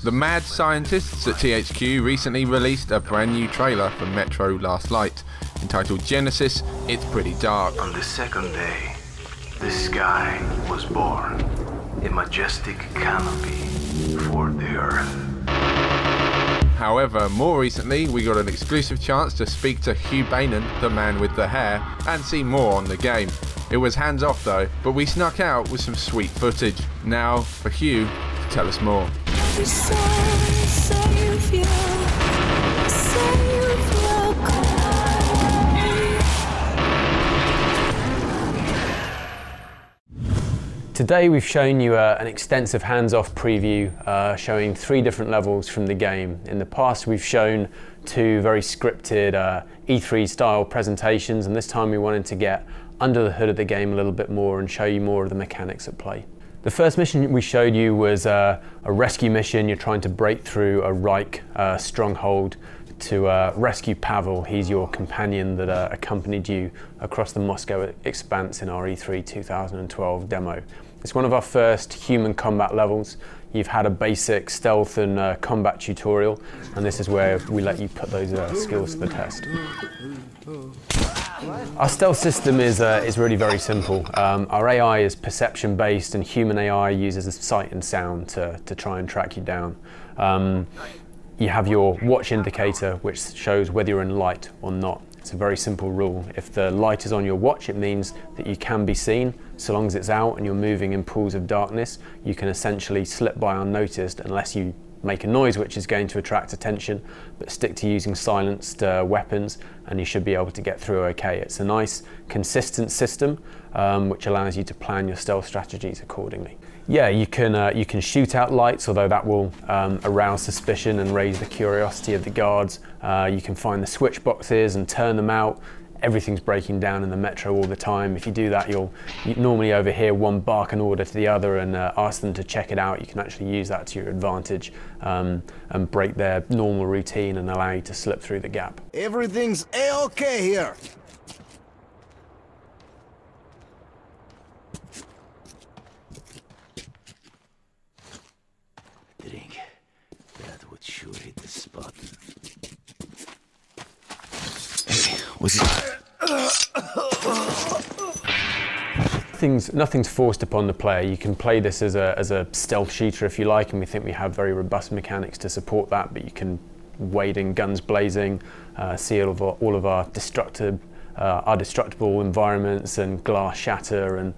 The mad scientists at THQ recently released a brand new trailer for Metro Last Light, entitled Genesis, It's Pretty Dark. On the second day, the sky was born, a majestic canopy for the earth. However, more recently, we got an exclusive chance to speak to Hugh Bainan, the man with the hair, and see more on the game. It was hands off though, but we snuck out with some sweet footage. Now, for Hugh to tell us more. Today we've shown you an extensive hands-off preview showing 3 different levels from the game. In the past we've shown 2 very scripted E3 style presentations, and this time we wanted to get under the hood of the game a little bit more and show you more of the mechanics at play. The first mission we showed you was a rescue mission. You're trying to break through a Reich stronghold to rescue Pavel. He's your companion that accompanied you across the Moscow expanse in our E3 2012 demo. It's one of our first human combat levels. You've had a basic stealth and combat tutorial, and this is where we let you put those skills to the test. Our stealth system is really very simple. Our AI is perception based, and human AI uses sight and sound to try and track you down. You have your watch indicator, which shows whether you're in light or not. It's a very simple rule. If the light is on your watch, it means that you can be seen. So long as it's out and you're moving in pools of darkness, you can essentially slip by unnoticed unless you make a noise which is going to attract attention, but stick to using silenced weapons and you should be able to get through okay. It's a nice consistent system which allows you to plan your stealth strategies accordingly. Yeah, you can shoot out lights, although that will arouse suspicion and raise the curiosity of the guards. You can find the switch boxes and turn them out. Everything's breaking down in the Metro all the time. If you do that, you normally overhear one bark an order to the other and ask them to check it out. You can actually use that to your advantage and break their normal routine and allow you to slip through the gap. Everything's A-okay here. Drink. That would sure hit the spot. Hey, what's it? Nothing's forced upon the player. You can play this as a stealth shooter if you like, and we think we have very robust mechanics to support that, but you can wade in guns blazing, see all of our destructible environments and glass shatter and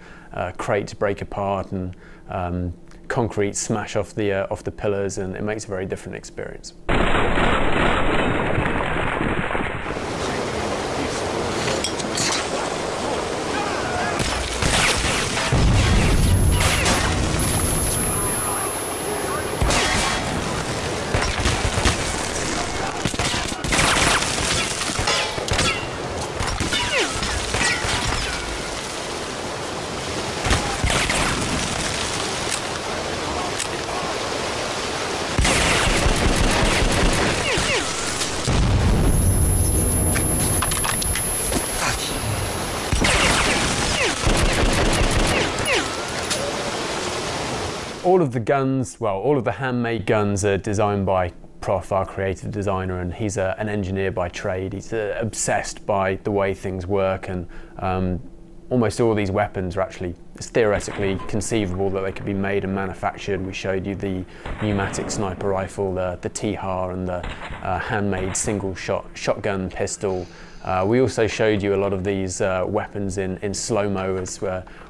crates break apart and concrete smash off the pillars, and it makes a very different experience. All of the guns, well, all of the handmade guns are designed by Prof, our creative designer, and he's an engineer by trade. He's obsessed by the way things work, and almost all these weapons are actually, it's theoretically conceivable that they could be made and manufactured. We showed you the pneumatic sniper rifle, the THAR, and the handmade single shotgun pistol. We also showed you a lot of these weapons in slow-mo, as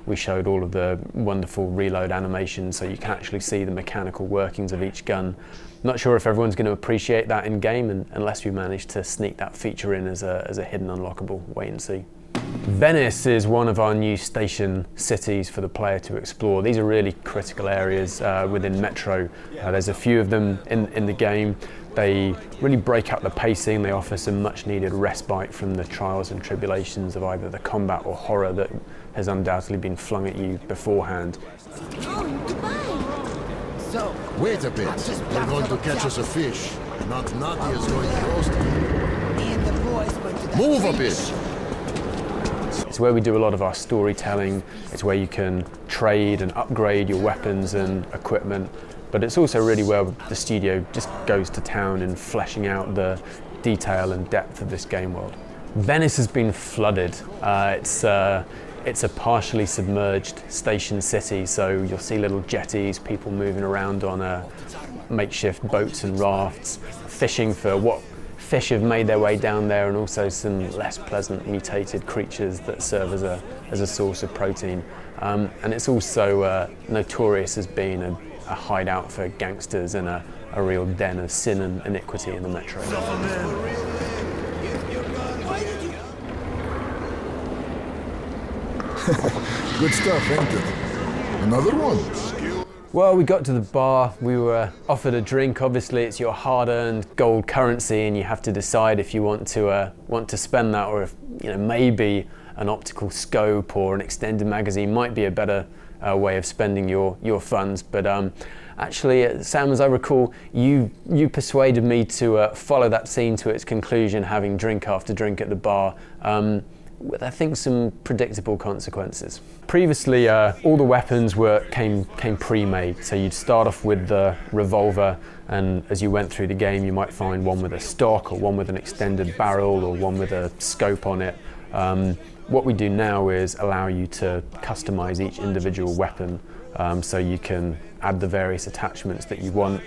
we showed all of the wonderful reload animations, so you can actually see the mechanical workings of each gun. Not sure if everyone's going to appreciate that in game, unless we manage to sneak that feature in as a hidden unlockable. Wait and see. Venice is one of our new station cities for the player to explore. These are really critical areas within Metro. There's a few of them in the game. They really break up the pacing. They offer some much needed respite from the trials and tribulations of either the combat or horror that has undoubtedly been flung at you beforehand. So, wait a bit. They're going to catch us a fish. Not Nadia is going to roast me. Move a bit! It's where we do a lot of our storytelling. It's where you can trade and upgrade your weapons and equipment. but it's also really where the studio just goes to town in fleshing out the detail and depth of this game world. Venice has been flooded. It's a partially submerged station city, so you'll see little jetties, people moving around on makeshift boats and rafts, fishing for what fish have made their way down there, and also some less pleasant mutated creatures that serve as a source of protein. And it's also notorious as being a hideout for gangsters and a real den of sin and iniquity in the metro. Good stuff, ain't it? Another one? Well, we got to the bar, we were offered a drink. Obviously it's your hard-earned gold currency and you have to decide if you want to spend that, or if, you know, maybe an optical scope or an extended magazine might be a better way of spending your funds. But actually, Sam, as I recall, you persuaded me to follow that scene to its conclusion, having drink after drink at the bar, with I think some predictable consequences. Previously, all the weapons came pre-made, so you'd start off with the revolver, and as you went through the game you might find one with a stock, or one with an extended barrel, or one with a scope on it. What we do now is allow you to customize each individual weapon, so you can add the various attachments that you want.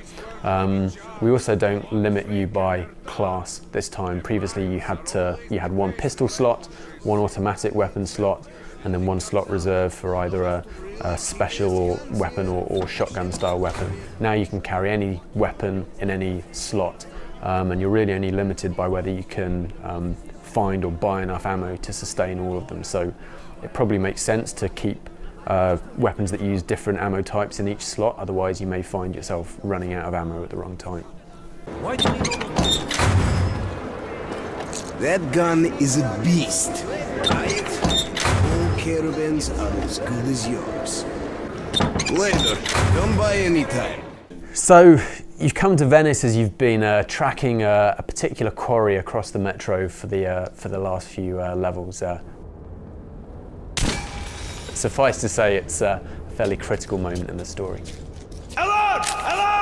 We also don't limit you by class this time. Previously you had one pistol slot, one automatic weapon slot, and then one slot reserved for either a special weapon or shotgun style weapon. Now you can carry any weapon in any slot, and you're really only limited by whether you can find or buy enough ammo to sustain all of them. So it probably makes sense to keep weapons that use different ammo types in each slot, otherwise you may find yourself running out of ammo at the wrong time. That gun is a beast, right? All caravans are as good as yours. Later, come by anytime. So you've come to Venice as you've been tracking a particular quarry across the metro for the last few levels. Suffice to say, it's a fairly critical moment in the story. Alarm! Alarm!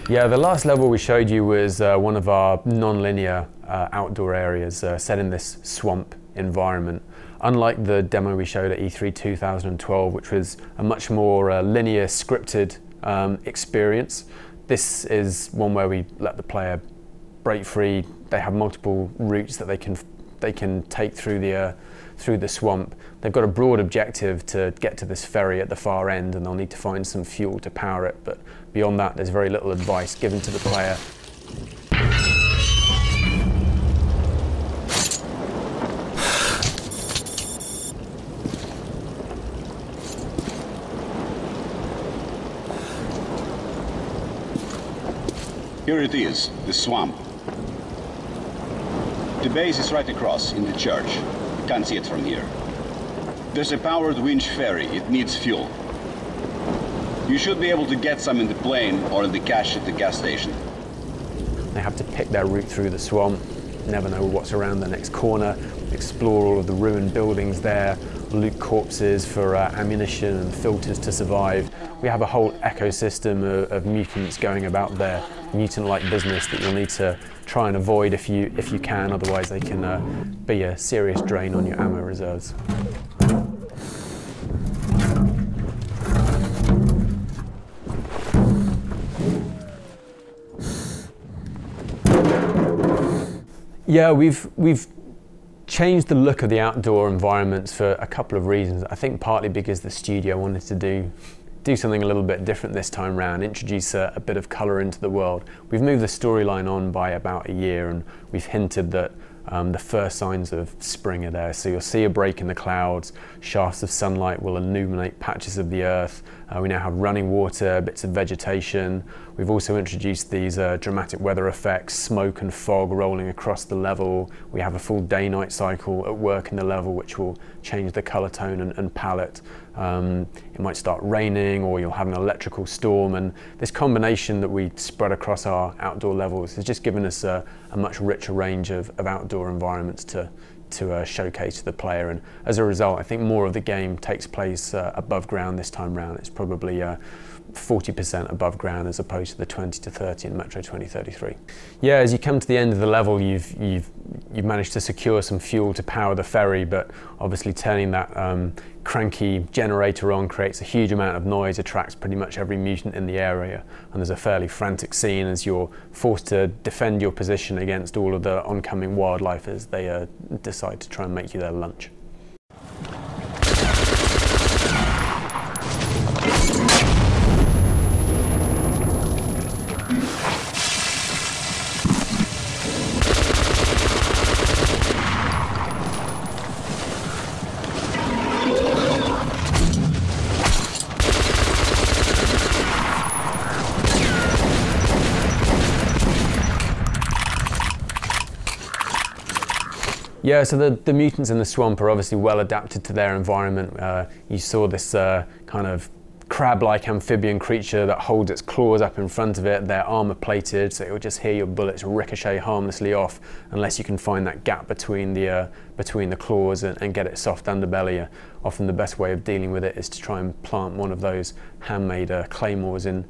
Yeah, the last level we showed you was one of our non-linear outdoor areas set in this swamp environment. Unlike the demo we showed at E3 2012, which was a much more linear scripted experience, this is one where we let the player break free. They have multiple routes that they can take through the swamp. They've got a broad objective to get to this ferry at the far end, and they'll need to find some fuel to power it, but beyond that there's very little advice given to the player. Here it is, the swamp. The base is right across, in the church. You can't see it from here. There's a powered winch ferry. It needs fuel. You should be able to get some in the plane or in the cache at the gas station. They have to pick their route through the swamp, never know what's around the next corner, explore all of the ruined buildings there, loot corpses for ammunition and filters to survive. We have a whole ecosystem of mutants going about their mutant-like business that you'll need to try and avoid if you can, otherwise they can be a serious drain on your ammo reserves. Yeah, we've changed the look of the outdoor environments for a couple of reasons. I think partly because the studio wanted to do something a little bit different this time round, introduce a bit of colour into the world. We've moved the storyline on by about a year, and we've hinted that the first signs of spring are there. So you'll see a break in the clouds, shafts of sunlight will illuminate patches of the earth. We now have running water, bits of vegetation. We've also introduced these dramatic weather effects, smoke and fog rolling across the level. We have a full day-night cycle at work in the level, which will change the color tone and palette. It might start raining, or you'll have an electrical storm, and this combination that we spread across our outdoor levels has just given us a much richer range of outdoor environments to showcase to the player. And as a result, I think more of the game takes place above ground this time round. It's probably 40% above ground as opposed to the 20 to 30 in Metro 2033. Yeah, as you come to the end of the level, you've managed to secure some fuel to power the ferry, but obviously turning that cranky generator on creates a huge amount of noise, attracts pretty much every mutant in the area, and there's a fairly frantic scene as you're forced to defend your position against all of the oncoming wildlife as they decide to try and make you their lunch. Yeah, so the mutants in the swamp are obviously well adapted to their environment. You saw this kind of crab-like amphibian creature that holds its claws up in front of it. They're armor plated, so it will just hear your bullets ricochet harmlessly off unless you can find that gap between the claws and get its soft underbelly. Often the best way of dealing with it is to try and plant one of those handmade claymores in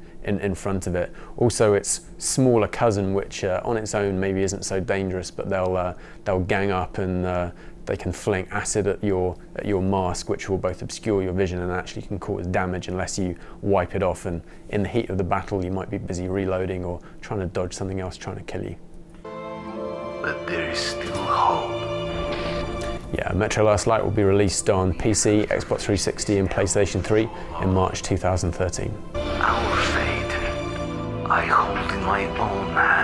front of it. Also, its smaller cousin, which on its own maybe isn't so dangerous, but they'll gang up and they can fling acid at your mask, which will both obscure your vision and actually can cause damage unless you wipe it off. And in the heat of the battle, you might be busy reloading or trying to dodge something else trying to kill you. But there is still hope. Yeah, Metro Last Light will be released on PC, Xbox 360 and PlayStation 3 in March 2013. Our fate, I hold in my own hands.